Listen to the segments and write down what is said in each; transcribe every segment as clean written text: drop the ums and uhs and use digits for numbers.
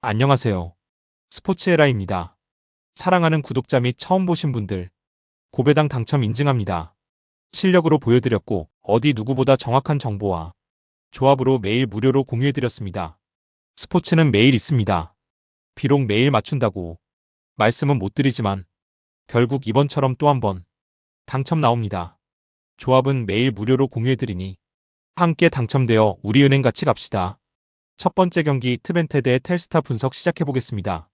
안녕하세요. 스포츠에라입니다. 사랑하는 구독자 및 처음 보신 분들, 고배당 당첨 인증합니다. 실력으로 보여드렸고 어디 누구보다 정확한 정보와 조합으로 매일 무료로 공유해드렸습니다. 스포츠는 매일 있습니다. 비록 매일 맞춘다고 말씀은 못 드리지만 결국 이번처럼 또 한 번 당첨 나옵니다. 조합은 매일 무료로 공유해드리니 함께 당첨되어 우리은행 같이 갑시다. 첫 번째 경기 트벤테 대 텔스타 분석 시작해보겠습니다.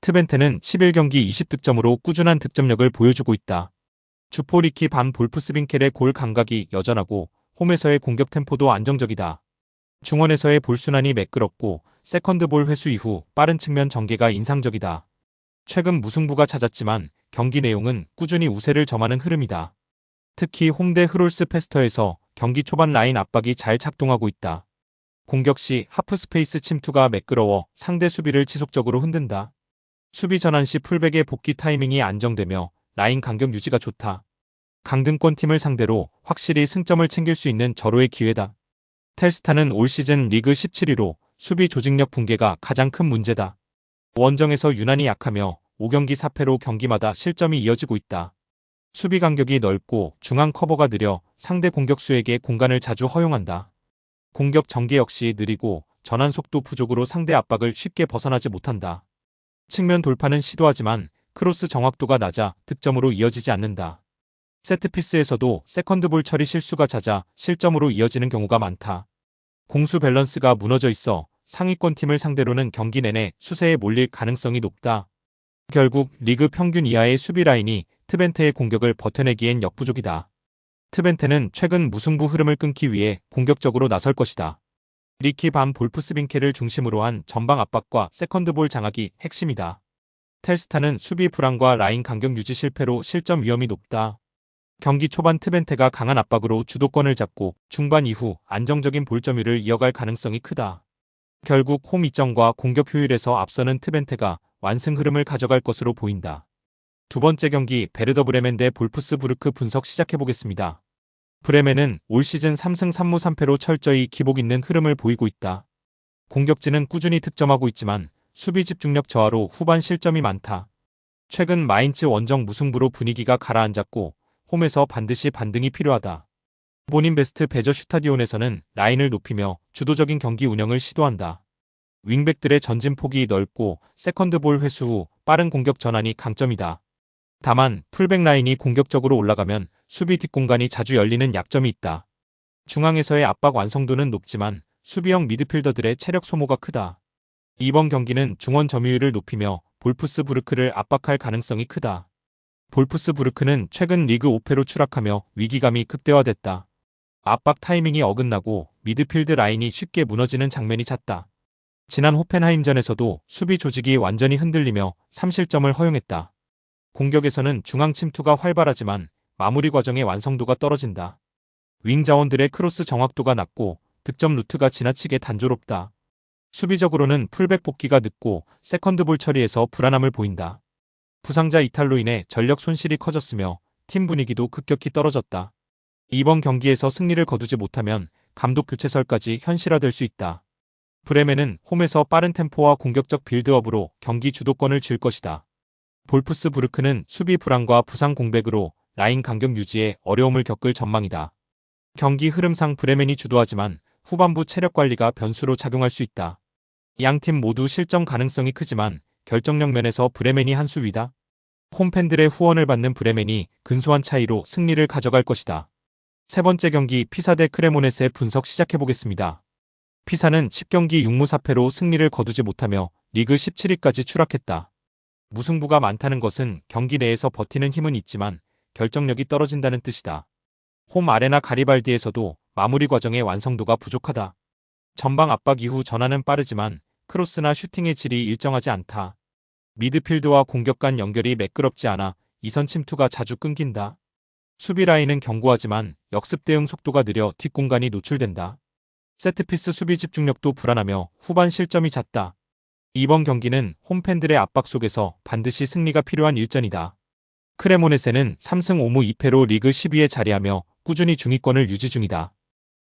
트벤테는 11경기 20득점으로 꾸준한 득점력을 보여주고 있다. 주포 리키 반 볼프스빈켈의 골 감각이 여전하고 홈에서의 공격 템포도 안정적이다. 중원에서의 볼 순환이 매끄럽고 세컨드볼 회수 이후 빠른 측면 전개가 인상적이다. 최근 무승부가 잦았지만 경기 내용은 꾸준히 우세를 점하는 흐름이다. 특히 홈대 흐롤스 페스터에서 경기 초반 라인 압박이 잘 작동하고 있다. 공격 시 하프 스페이스 침투가 매끄러워 상대 수비를 지속적으로 흔든다. 수비 전환 시 풀백의 복귀 타이밍이 안정되며 라인 간격 유지가 좋다. 강등권 팀을 상대로 확실히 승점을 챙길 수 있는 절호의 기회다. 텔스타는 올 시즌 리그 17위로 수비 조직력 붕괴가 가장 큰 문제다. 원정에서 유난히 약하며 5경기 4패로 경기마다 실점이 이어지고 있다. 수비 간격이 넓고 중앙 커버가 느려 상대 공격수에게 공간을 자주 허용한다. 공격 전개 역시 느리고 전환 속도 부족으로 상대 압박을 쉽게 벗어나지 못한다. 측면 돌파는 시도하지만 크로스 정확도가 낮아 득점으로 이어지지 않는다. 세트피스에서도 세컨드볼 처리 실수가 잦아 실점으로 이어지는 경우가 많다. 공수 밸런스가 무너져 있어 상위권 팀을 상대로는 경기 내내 수세에 몰릴 가능성이 높다. 결국 리그 평균 이하의 수비 라인이 트벤테의 공격을 버텨내기엔 역부족이다. 트벤테는 최근 무승부 흐름을 끊기 위해 공격적으로 나설 것이다. 리키 반 볼프스빈켈을 중심으로 한 전방 압박과 세컨드볼 장악이 핵심이다. 텔스타는 수비 불안과 라인 간격 유지 실패로 실점 위험이 높다. 경기 초반 트벤테가 강한 압박으로 주도권을 잡고 중반 이후 안정적인 볼점유를 이어갈 가능성이 크다. 결국 홈 이점과 공격 효율에서 앞서는 트벤테가 완승 흐름을 가져갈 것으로 보인다. 두 번째 경기 베르더 브레멘 대 볼프스부르크 분석 시작해보겠습니다. 브레멘은 올 시즌 3승 3무 3패로 철저히 기복 있는 흐름을 보이고 있다. 공격진은 꾸준히 득점하고 있지만 수비 집중력 저하로 후반 실점이 많다. 최근 마인츠 원정 무승부로 분위기가 가라앉았고 홈에서 반드시 반등이 필요하다. 본인 베스트 베저 슈타디온에서는 라인을 높이며 주도적인 경기 운영을 시도한다. 윙백들의 전진 폭이 넓고 세컨드볼 회수 후 빠른 공격 전환이 강점이다. 다만 풀백 라인이 공격적으로 올라가면 수비 뒷공간이 자주 열리는 약점이 있다. 중앙에서의 압박 완성도는 높지만 수비형 미드필더들의 체력 소모가 크다. 이번 경기는 중원 점유율을 높이며 볼프스부르크를 압박할 가능성이 크다. 볼프스부르크는 최근 리그 5패로 추락하며 위기감이 극대화됐다. 압박 타이밍이 어긋나고 미드필드 라인이 쉽게 무너지는 장면이 잦다. 지난 호펜하임전에서도 수비 조직이 완전히 흔들리며 3실점을 허용했다. 공격에서는 중앙 침투가 활발하지만 마무리 과정의 완성도가 떨어진다. 윙 자원들의 크로스 정확도가 낮고 득점 루트가 지나치게 단조롭다. 수비적으로는 풀백 복귀가 늦고 세컨드볼 처리에서 불안함을 보인다. 부상자 이탈로 인해 전력 손실이 커졌으며 팀 분위기도 급격히 떨어졌다. 이번 경기에서 승리를 거두지 못하면 감독 교체설까지 현실화될 수 있다. 브레멘은 홈에서 빠른 템포와 공격적 빌드업으로 경기 주도권을 쥘 것이다. 볼프스부르크는 수비 불안과 부상 공백으로 라인 간격 유지에 어려움을 겪을 전망이다. 경기 흐름상 브레멘이 주도하지만 후반부 체력 관리가 변수로 작용할 수 있다. 양팀 모두 실점 가능성이 크지만 결정력 면에서 브레멘이 한 수 위다. 홈팬들의 후원을 받는 브레멘이 근소한 차이로 승리를 가져갈 것이다. 세 번째 경기 피사 대 크레모네스의 분석 시작해보겠습니다. 피사는 10경기 6무 4패로 승리를 거두지 못하며 리그 17위까지 추락했다. 무승부가 많다는 것은 경기 내에서 버티는 힘은 있지만 결정력이 떨어진다는 뜻이다. 홈 아레나 가리발디에서도 마무리 과정의 완성도가 부족하다. 전방 압박 이후 전환은 빠르지만 크로스나 슈팅의 질이 일정하지 않다. 미드필드와 공격 간 연결이 매끄럽지 않아 이선 침투가 자주 끊긴다. 수비 라인은 견고하지만 역습 대응 속도가 느려 뒷공간이 노출된다. 세트피스 수비 집중력도 불안하며 후반 실점이 잦다. 이번 경기는 홈팬들의 압박 속에서 반드시 승리가 필요한 일전이다. 크레모네세는 3승 5무 2패로 리그 10위에 자리하며 꾸준히 중위권을 유지 중이다.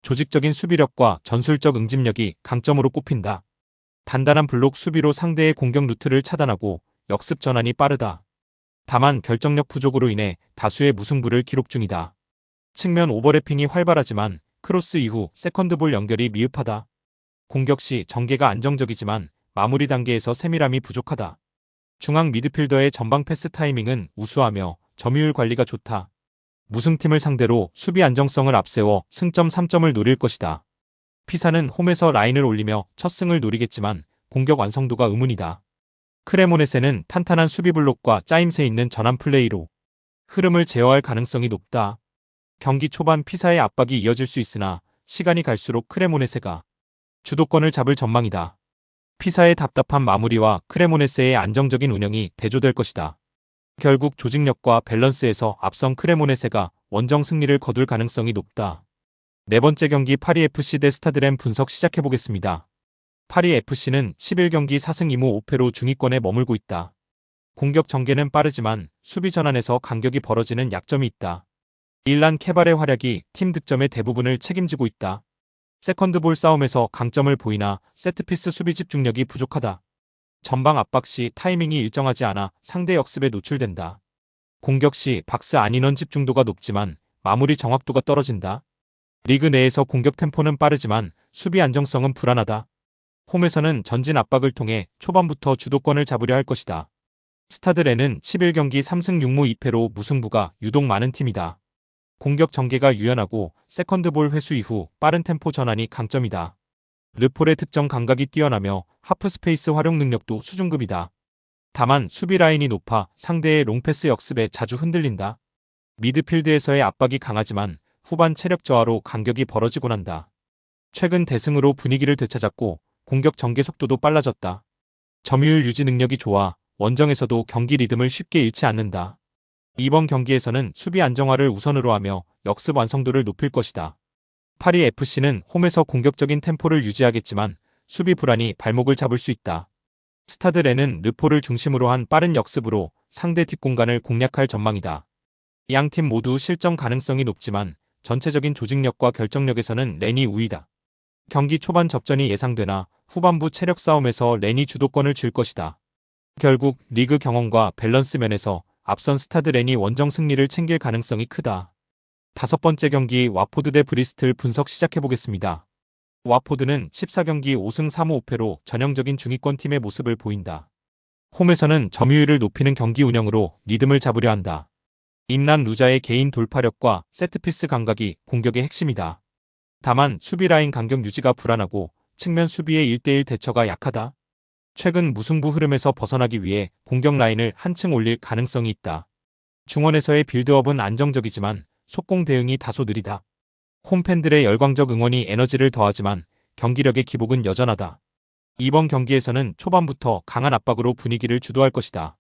조직적인 수비력과 전술적 응집력이 강점으로 꼽힌다. 단단한 블록 수비로 상대의 공격 루트를 차단하고 역습 전환이 빠르다. 다만 결정력 부족으로 인해 다수의 무승부를 기록 중이다. 측면 오버래핑이 활발하지만 크로스 이후 세컨드볼 연결이 미흡하다. 공격 시 전개가 안정적이지만 마무리 단계에서 세밀함이 부족하다. 중앙 미드필더의 전방 패스 타이밍은 우수하며 점유율 관리가 좋다. 무승팀을 상대로 수비 안정성을 앞세워 승점 3점을 노릴 것이다. 피사는 홈에서 라인을 올리며 첫 승을 노리겠지만 공격 완성도가 의문이다. 크레모네세는 탄탄한 수비 블록과 짜임새 있는 전환 플레이로 흐름을 제어할 가능성이 높다. 경기 초반 피사의 압박이 이어질 수 있으나 시간이 갈수록 크레모네세가 주도권을 잡을 전망이다. 피사의 답답한 마무리와 크레모네세의 안정적인 운영이 대조될 것이다. 결국 조직력과 밸런스에서 앞선 크레모네세가 원정 승리를 거둘 가능성이 높다. 네 번째 경기 파리FC 대 스타드렌 분석 시작해보겠습니다. 파리FC는 11경기 4승 2무 5패로 중위권에 머물고 있다. 공격 전개는 빠르지만 수비 전환에서 간격이 벌어지는 약점이 있다. 일란 케발의 활약이 팀 득점의 대부분을 책임지고 있다. 세컨드볼 싸움에서 강점을 보이나 세트피스 수비 집중력이 부족하다. 전방 압박 시 타이밍이 일정하지 않아 상대 역습에 노출된다. 공격 시 박스 안 인원 집중도가 높지만 마무리 정확도가 떨어진다. 리그 내에서 공격 템포는 빠르지만 수비 안정성은 불안하다. 홈에서는 전진 압박을 통해 초반부터 주도권을 잡으려 할 것이다. 스타드렌은 11경기 3승 6무 2패로 무승부가 유독 많은 팀이다. 공격 전개가 유연하고 세컨드볼 회수 이후 빠른 템포 전환이 강점이다. 르폴의 특정 감각이 뛰어나며 하프스페이스 활용 능력도 수준급이다. 다만 수비 라인이 높아 상대의 롱패스 역습에 자주 흔들린다. 미드필드에서의 압박이 강하지만 후반 체력 저하로 간격이 벌어지곤 한다. 최근 대승으로 분위기를 되찾았고 공격 전개 속도도 빨라졌다. 점유율 유지 능력이 좋아 원정에서도 경기 리듬을 쉽게 잃지 않는다. 이번 경기에서는 수비 안정화를 우선으로 하며 역습 완성도를 높일 것이다. 파리FC는 홈에서 공격적인 템포를 유지하겠지만 수비 불안이 발목을 잡을 수 있다. 스타드렌은 르포를 중심으로 한 빠른 역습으로 상대 뒷공간을 공략할 전망이다. 양팀 모두 실점 가능성이 높지만 전체적인 조직력과 결정력에서는 렌이 우위다. 경기 초반 접전이 예상되나 후반부 체력 싸움에서 렌이 주도권을 쥘 것이다. 결국 리그 경험과 밸런스 면에서 앞선 스타드렌이 원정 승리를 챙길 가능성이 크다. 다섯 번째 경기 와포드 대 브리스틀 분석 시작해보겠습니다. 와포드는 14경기 5승 3무 5패로 전형적인 중위권 팀의 모습을 보인다. 홈에서는 점유율을 높이는 경기 운영으로 리듬을 잡으려 한다. 임란 루자의 개인 돌파력과 세트피스 감각이 공격의 핵심이다. 다만 수비 라인 간격 유지가 불안하고 측면 수비의 1대1 대처가 약하다. 최근 무승부 흐름에서 벗어나기 위해 공격 라인을 한층 올릴 가능성이 있다. 중원에서의 빌드업은 안정적이지만 속공 대응이 다소 느리다. 홈팬들의 열광적 응원이 에너지를 더하지만 경기력의 기복은 여전하다. 이번 경기에서는 초반부터 강한 압박으로 분위기를 주도할 것이다.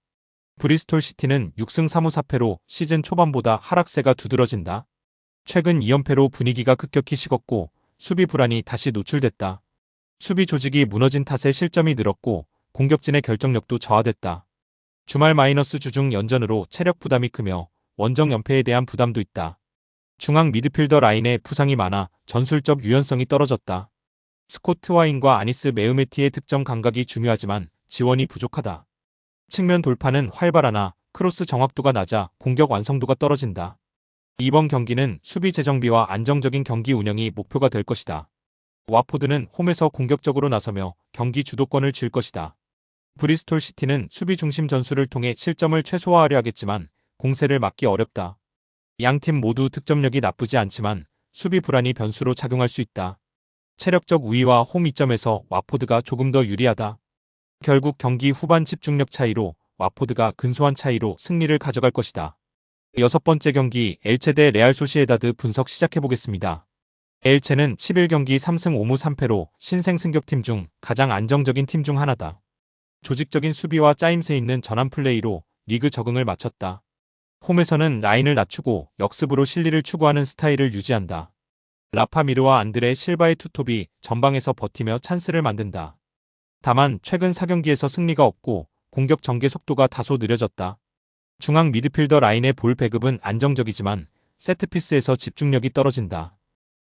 브리스톨 시티는 6승 3무 4패로 시즌 초반보다 하락세가 두드러진다. 최근 2연패로 분위기가 급격히 식었고 수비 불안이 다시 노출됐다. 수비 조직이 무너진 탓에 실점이 늘었고 공격진의 결정력도 저하됐다. 주말 마이너스 주중 연전으로 체력 부담이 크며 원정 연패에 대한 부담도 있다. 중앙 미드필더 라인에 부상이 많아 전술적 유연성이 떨어졌다. 스코트 와인과 아니스 메우메티의 득점 감각이 중요하지만 지원이 부족하다. 측면 돌파는 활발하나 크로스 정확도가 낮아 공격 완성도가 떨어진다. 이번 경기는 수비 재정비와 안정적인 경기 운영이 목표가 될 것이다. 와포드는 홈에서 공격적으로 나서며 경기 주도권을 쥘 것이다. 브리스톨 시티는 수비 중심 전술을 통해 실점을 최소화하려 하겠지만 공세를 막기 어렵다. 양팀 모두 득점력이 나쁘지 않지만 수비 불안이 변수로 작용할 수 있다. 체력적 우위와 홈 이점에서 와포드가 조금 더 유리하다. 결국 경기 후반 집중력 차이로 와포드가 근소한 차이로 승리를 가져갈 것이다. 여섯 번째 경기 엘체 대 레알 소시에다드 분석 시작해보겠습니다. 엘체는 11경기 3승 5무 3패로 신생 승격팀 중 가장 안정적인 팀 중 하나다. 조직적인 수비와 짜임새 있는 전환 플레이로 리그 적응을 마쳤다. 홈에서는 라인을 낮추고 역습으로 실리를 추구하는 스타일을 유지한다. 라파미르와 안드레 실바의 투톱이 전방에서 버티며 찬스를 만든다. 다만 최근 4경기에서 승리가 없고 공격 전개 속도가 다소 느려졌다. 중앙 미드필더 라인의 볼 배급은 안정적이지만 세트피스에서 집중력이 떨어진다.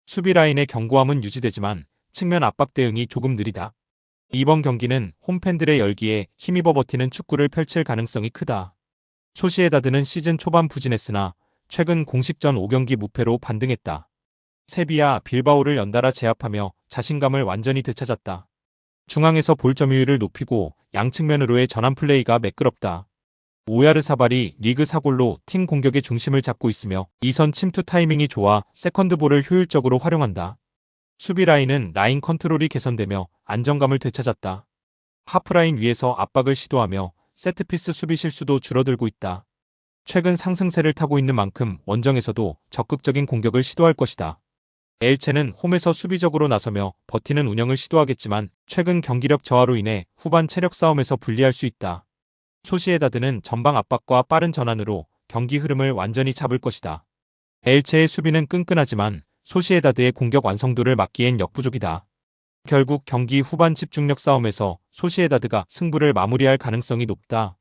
수비 라인의 견고함은 유지되지만 측면 압박 대응이 조금 느리다. 이번 경기는 홈팬들의 열기에 힘입어 버티는 축구를 펼칠 가능성이 크다. 소시에다드는 시즌 초반 부진했으나 최근 공식전 5경기 무패로 반등했다. 세비야 빌바오를 연달아 제압하며 자신감을 완전히 되찾았다. 중앙에서 볼 점유율을 높이고 양측면으로의 전환 플레이가 매끄럽다. 오야르사발이 리그 4골로 팀 공격의 중심을 잡고 있으며 이선 침투 타이밍이 좋아 세컨드볼을 효율적으로 활용한다. 수비 라인은 라인 컨트롤이 개선되며 안정감을 되찾았다. 하프라인 위에서 압박을 시도하며 세트피스 수비 실수도 줄어들고 있다. 최근 상승세를 타고 있는 만큼 원정에서도 적극적인 공격을 시도할 것이다. 엘체는 홈에서 수비적으로 나서며 버티는 운영을 시도하겠지만 최근 경기력 저하로 인해 후반 체력 싸움에서 불리할 수 있다. 소시에다드는 전방 압박과 빠른 전환으로 경기 흐름을 완전히 잡을 것이다. 엘체의 수비는 끈끈하지만 소시에다드의 공격 완성도를 막기엔 역부족이다. 결국 경기 후반 집중력 싸움에서 소시에다드가 승부를 마무리할 가능성이 높다.